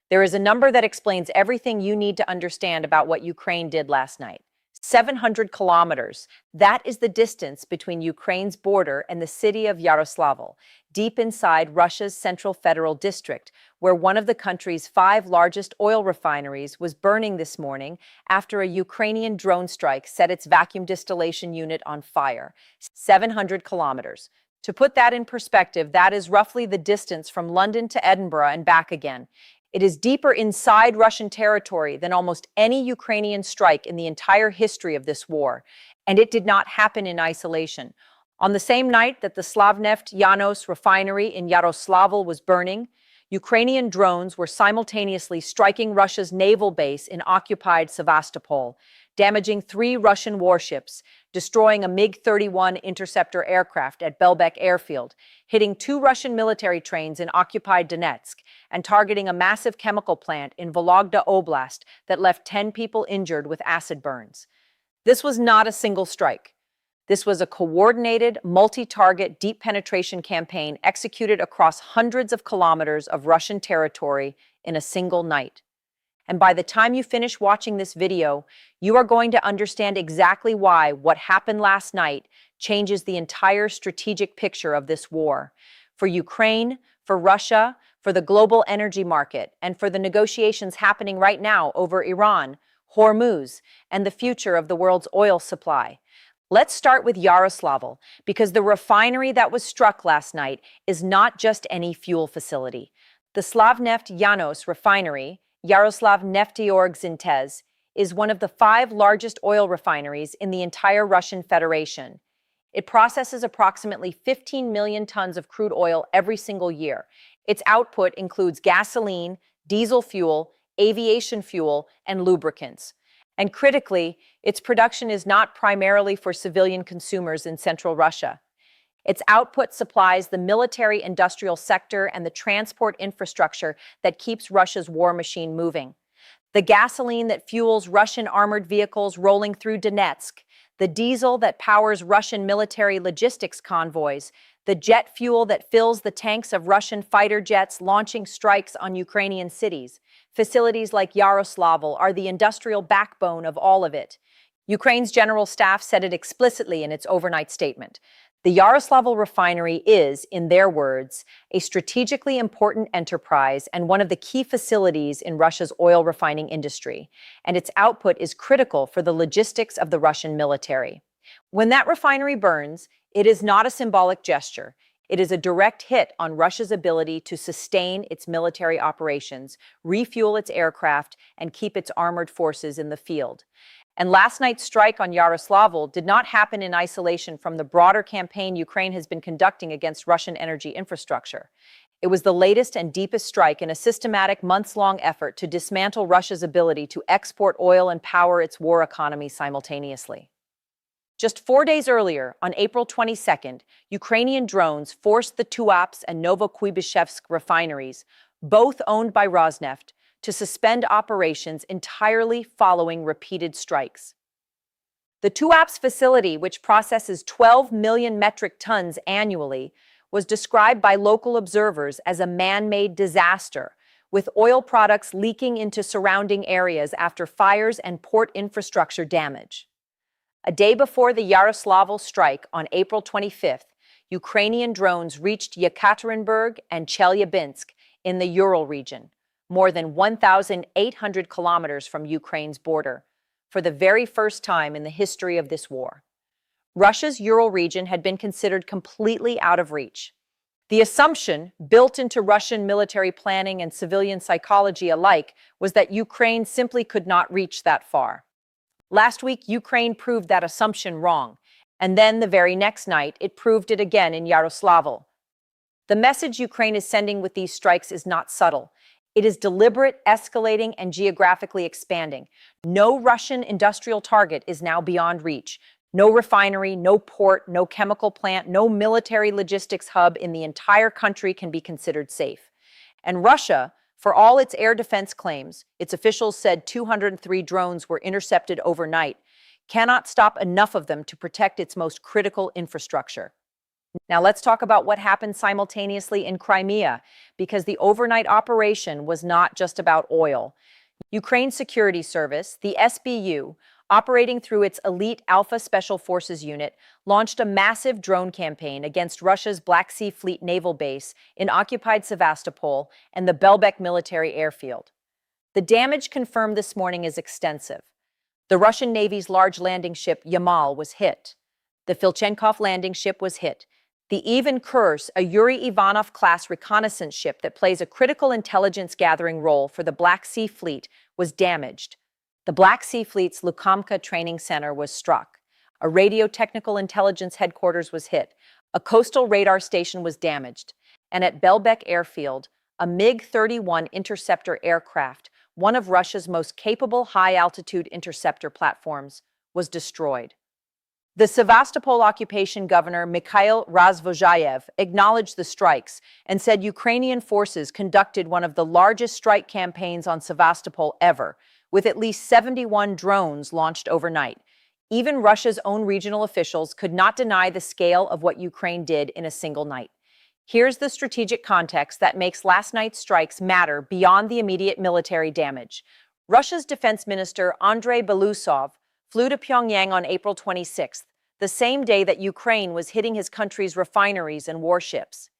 There is a number that explains everything you need to understand about what Ukraine did last night. 700 kilometers. That is the distance between Ukraine's border and the city of Yaroslavl, deep inside Russia's Central Federal District, where one of the country's 5 largest oil refineries was burning this morning after a Ukrainian drone strike set its vacuum distillation unit on fire. 700 kilometers. To put that in perspective, that is roughly the distance from London to Edinburgh and back again. It is deeper inside Russian territory than almost any Ukrainian strike in the entire history of this war, and it did not happen in isolation. On the same night that the Slavneft-YANOS refinery in Yaroslavl was burning, Ukrainian drones were simultaneously striking Russia's naval base in occupied Sevastopol, damaging 3 Russian warships, destroying a MiG-31 interceptor aircraft at Belbek airfield, hitting 2 Russian military trains in occupied Donetsk, and targeting a massive chemical plant in Vologda Oblast that left 10 people injured with acid burns. This was not a single strike. This was a coordinated, multi-target deep penetration campaign executed across hundreds of kilometers of Russian territory in a single night. And by the time you finish watching this video, you are going to understand exactly why what happened last night changes the entire strategic picture of this war. For Ukraine, for Russia, for the global energy market, and for the negotiations happening right now over Iran, Hormuz, and the future of the world's oil supply. Let's start with Yaroslavl, because the refinery that was struck last night is not just any fuel facility. The Slavneft-YANOS refinery, Yaroslavl-Nefteyorg is one of the 5 largest oil refineries in the entire Russian Federation. It processes approximately 15 million tons of crude oil every single year. Its output includes gasoline, diesel fuel, aviation fuel, and lubricants. And critically, its production is not primarily for civilian consumers in central Russia. Its output supplies the military-industrial sector and the transport infrastructure that keeps Russia's war machine moving. The gasoline that fuels Russian armored vehicles rolling through Donetsk, the diesel that powers Russian military logistics convoys, the jet fuel that fills the tanks of Russian fighter jets launching strikes on Ukrainian cities. Facilities like Yaroslavl are the industrial backbone of all of it. Ukraine's general staff said it explicitly in its overnight statement. The Yaroslavl refinery is, in their words, a strategically important enterprise and one of the key facilities in Russia's oil refining industry, and its output is critical for the logistics of the Russian military. When that refinery burns, it is not a symbolic gesture. It is a direct hit on Russia's ability to sustain its military operations, refuel its aircraft, and keep its armored forces in the field. And last night's strike on Yaroslavl did not happen in isolation from the broader campaign Ukraine has been conducting against Russian energy infrastructure. It was the latest and deepest strike in a systematic months-long effort to dismantle Russia's ability to export oil and power its war economy simultaneously. Just 4 days earlier, on April 22nd, Ukrainian drones forced the Tuapse and Novokuybishevsk refineries, both owned by Rosneft, to suspend operations entirely following repeated strikes. The Tuapse facility, which processes 12 million metric tons annually, was described by local observers as a man-made disaster, with oil products leaking into surrounding areas after fires and port infrastructure damage. A day before the Yaroslavl strike on April 25th, Ukrainian drones reached Yekaterinburg and Chelyabinsk in the Ural region, more than 1,800 kilometers from Ukraine's border, for the very first time in the history of this war. Russia's Ural region had been considered completely out of reach. The assumption, built into Russian military planning and civilian psychology alike, was that Ukraine simply could not reach that far. Last week, Ukraine proved that assumption wrong, and then the very next night, it proved it again in Yaroslavl. The message Ukraine is sending with these strikes is not subtle. It is deliberate, escalating, and geographically expanding. No Russian industrial target is now beyond reach. No refinery, no port, no chemical plant, no military logistics hub in the entire country can be considered safe. And Russia, for all its air defense claims, its officials said 203 drones were intercepted overnight, cannot stop enough of them to protect its most critical infrastructure. Now let's talk about what happened simultaneously in Crimea, because the overnight operation was not just about oil. Ukraine Security Service, the SBU, operating through its elite Alpha Special Forces unit, launched a massive drone campaign against Russia's Black Sea Fleet naval base in occupied Sevastopol and the Belbek military airfield. The damage confirmed this morning is extensive. The Russian Navy's large landing ship Yamal was hit. The Filchenkov landing ship was hit. The Ivan Kurs, a Yuri Ivanov-class reconnaissance ship that plays a critical intelligence-gathering role for the Black Sea Fleet, was damaged. The Black Sea Fleet's Lukamka training center was struck. A radio technical intelligence headquarters was hit. A coastal radar station was damaged. And at Belbek airfield, a MiG-31 interceptor aircraft, one of Russia's most capable high-altitude interceptor platforms, was destroyed. The Sevastopol occupation governor Mikhail Razvozhayev acknowledged the strikes and said Ukrainian forces conducted one of the largest strike campaigns on Sevastopol ever, with at least 71 drones launched overnight. Even Russia's own regional officials could not deny the scale of what Ukraine did in a single night. Here's the strategic context that makes last night's strikes matter beyond the immediate military damage. Russia's defense minister Andrei Belousov flew to Pyongyang on April 26th, the same day that Ukraine was hitting his country's refineries and warships.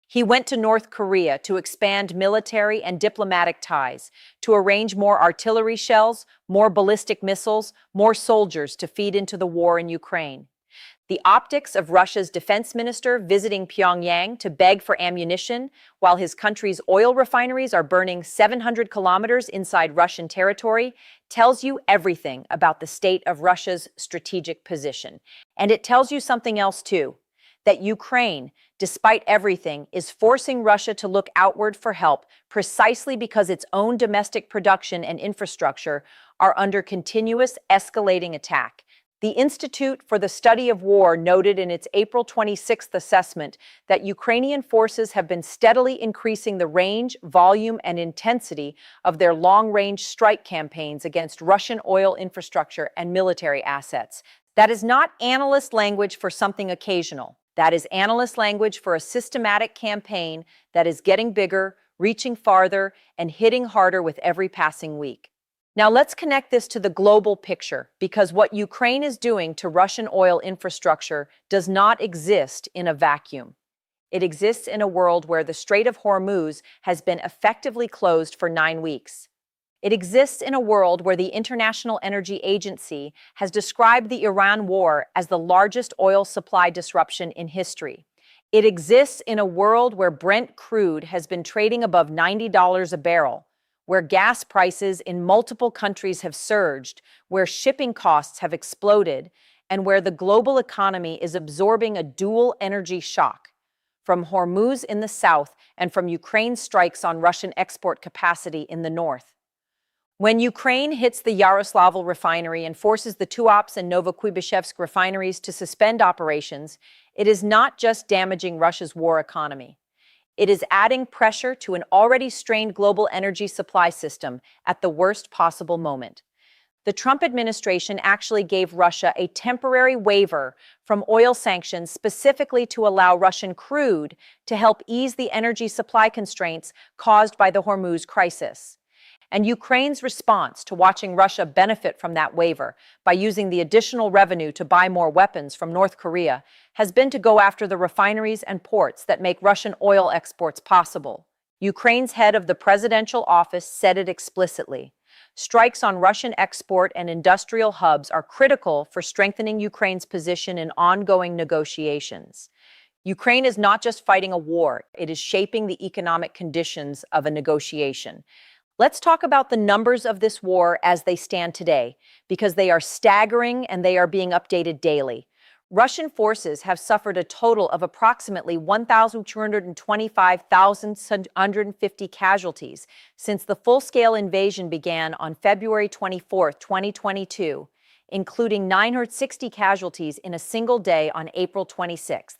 He went to North Korea to expand military and diplomatic ties, to arrange more artillery shells, more ballistic missiles, more soldiers to feed into the war in Ukraine. The optics of Russia's defense minister visiting Pyongyang to beg for ammunition while his country's oil refineries are burning 700 kilometers inside Russian territory tells you everything about the state of Russia's strategic position. And it tells you something else too, that Ukraine, despite everything, is forcing Russia to look outward for help precisely because its own domestic production and infrastructure are under continuous escalating attack. The Institute for the Study of War noted in its April 26th assessment that Ukrainian forces have been steadily increasing the range, volume, and intensity of their long-range strike campaigns against Russian oil infrastructure and military assets. That is not analyst language for something occasional. That is analyst language for a systematic campaign that is getting bigger, reaching farther, and hitting harder with every passing week. Now let's connect this to the global picture, because what Ukraine is doing to Russian oil infrastructure does not exist in a vacuum. It exists in a world where the Strait of Hormuz has been effectively closed for 9 weeks. It exists in a world where the International Energy Agency has described the Iran war as the largest oil supply disruption in history. It exists in a world where Brent crude has been trading above $90 a barrel, where gas prices in multiple countries have surged, where shipping costs have exploded, and where the global economy is absorbing a dual energy shock from Hormuz in the south and from Ukraine's strikes on Russian export capacity in the north. When Ukraine hits the Yaroslavl refinery and forces the Tuapse and Novokuybishevsk refineries to suspend operations, it is not just damaging Russia's war economy. It is adding pressure to an already strained global energy supply system at the worst possible moment. The Trump administration actually gave Russia a temporary waiver from oil sanctions specifically to allow Russian crude to help ease the energy supply constraints caused by the Hormuz crisis. And Ukraine's response to watching Russia benefit from that waiver by using the additional revenue to buy more weapons from North Korea has been to go after the refineries and ports that make Russian oil exports possible. Ukraine's head of the presidential office said it explicitly. Strikes on Russian export and industrial hubs are critical for strengthening Ukraine's position in ongoing negotiations. Ukraine is not just fighting a war, it is shaping the economic conditions of a negotiation. Let's talk about the numbers of this war as they stand today, because they are staggering and they are being updated daily. Russian forces have suffered a total of approximately 1,225,750 casualties since the full-scale invasion began on February 24, 2022, including 960 casualties in a single day on April 26th.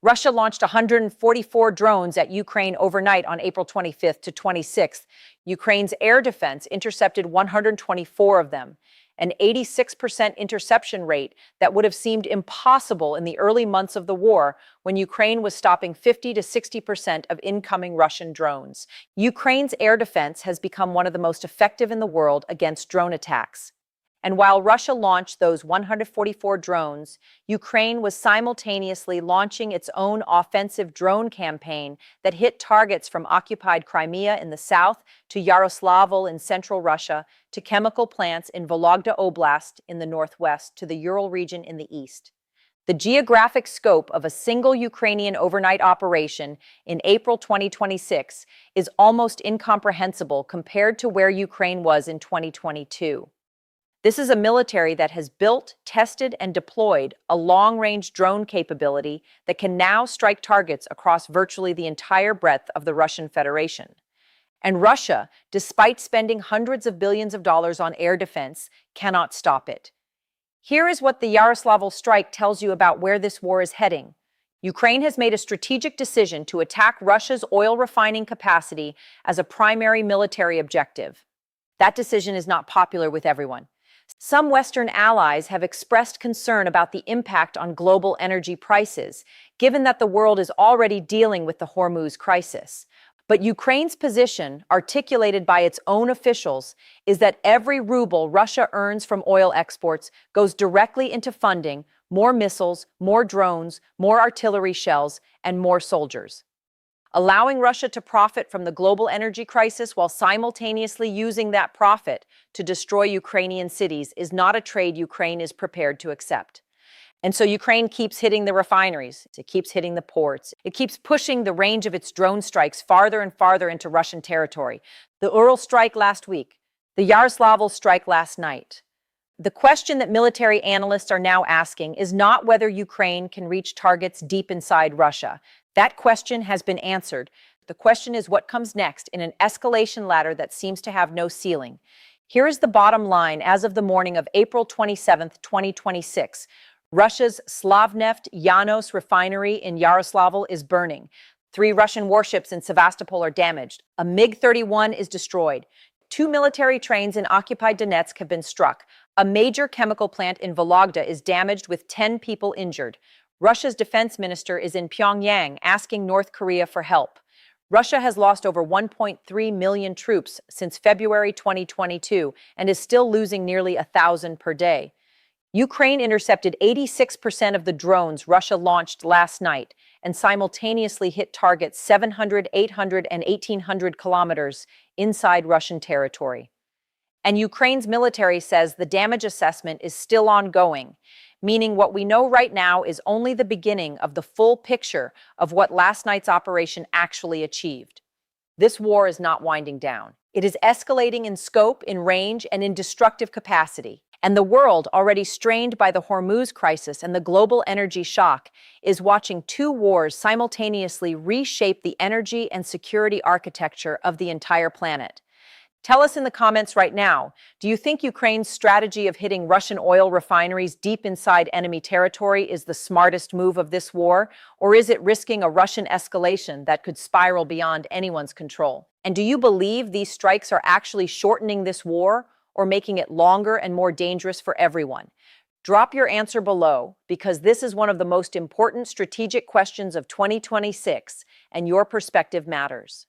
Russia launched 144 drones at Ukraine overnight on April 25th to 26th. Ukraine's air defense intercepted 124 of them. an 86% interception rate that would have seemed impossible in the early months of the war when Ukraine was stopping 50 to 60% of incoming Russian drones. Ukraine's air defense has become one of the most effective in the world against drone attacks. And while Russia launched those 144 drones, Ukraine was simultaneously launching its own offensive drone campaign that hit targets from occupied Crimea in the south to Yaroslavl in central Russia to chemical plants in Vologda Oblast in the northwest to the Ural region in the east. The geographic scope of a single Ukrainian overnight operation in April 2026 is almost incomprehensible compared to where Ukraine was in 2022. This is a military that has built, tested, and deployed a long-range drone capability that can now strike targets across virtually the entire breadth of the Russian Federation. And Russia, despite spending hundreds of billions of dollars on air defense, cannot stop it. Here is what the Yaroslavl strike tells you about where this war is heading. Ukraine has made a strategic decision to attack Russia's oil refining capacity as a primary military objective. That decision is not popular with everyone. Some Western allies have expressed concern about the impact on global energy prices, given that the world is already dealing with the Hormuz crisis. But Ukraine's position, articulated by its own officials, is that every ruble Russia earns from oil exports goes directly into funding more missiles, more drones, more artillery shells, and more soldiers. Allowing Russia to profit from the global energy crisis while simultaneously using that profit to destroy Ukrainian cities is not a trade Ukraine is prepared to accept. And so Ukraine keeps hitting the refineries, it keeps hitting the ports, it keeps pushing the range of its drone strikes farther and farther into Russian territory. The Ural strike last week, the Yaroslavl strike last night. The question that military analysts are now asking is not whether Ukraine can reach targets deep inside Russia. That question has been answered. The question is what comes next in an escalation ladder that seems to have no ceiling. Here is the bottom line as of the morning of April 27, 2026. Russia's Slavneft-YANOS refinery in Yaroslavl is burning. 3 Russian warships in Sevastopol are damaged. A MiG-31 is destroyed. 2 military trains in occupied Donetsk have been struck. A major chemical plant in Vologda is damaged with 10 people injured. Russia's defense minister is in Pyongyang asking North Korea for help. Russia has lost over 1.3 million troops since February 2022 and is still losing nearly 1,000 per day. Ukraine intercepted 86% of the drones Russia launched last night and simultaneously hit targets 700, 800, and 1,800 kilometers inside Russian territory. And Ukraine's military says the damage assessment is still ongoing, meaning what we know right now is only the beginning of the full picture of what last night's operation actually achieved. This war is not winding down. It is escalating in scope, in range, and in destructive capacity. And the world, already strained by the Hormuz crisis and the global energy shock, is watching 2 wars simultaneously reshape the energy and security architecture of the entire planet. Tell us in the comments right now, do you think Ukraine's strategy of hitting Russian oil refineries deep inside enemy territory is the smartest move of this war, or is it risking a Russian escalation that could spiral beyond anyone's control? And do you believe these strikes are actually shortening this war or making it longer and more dangerous for everyone? Drop your answer below, because this is one of the most important strategic questions of 2026, and your perspective matters.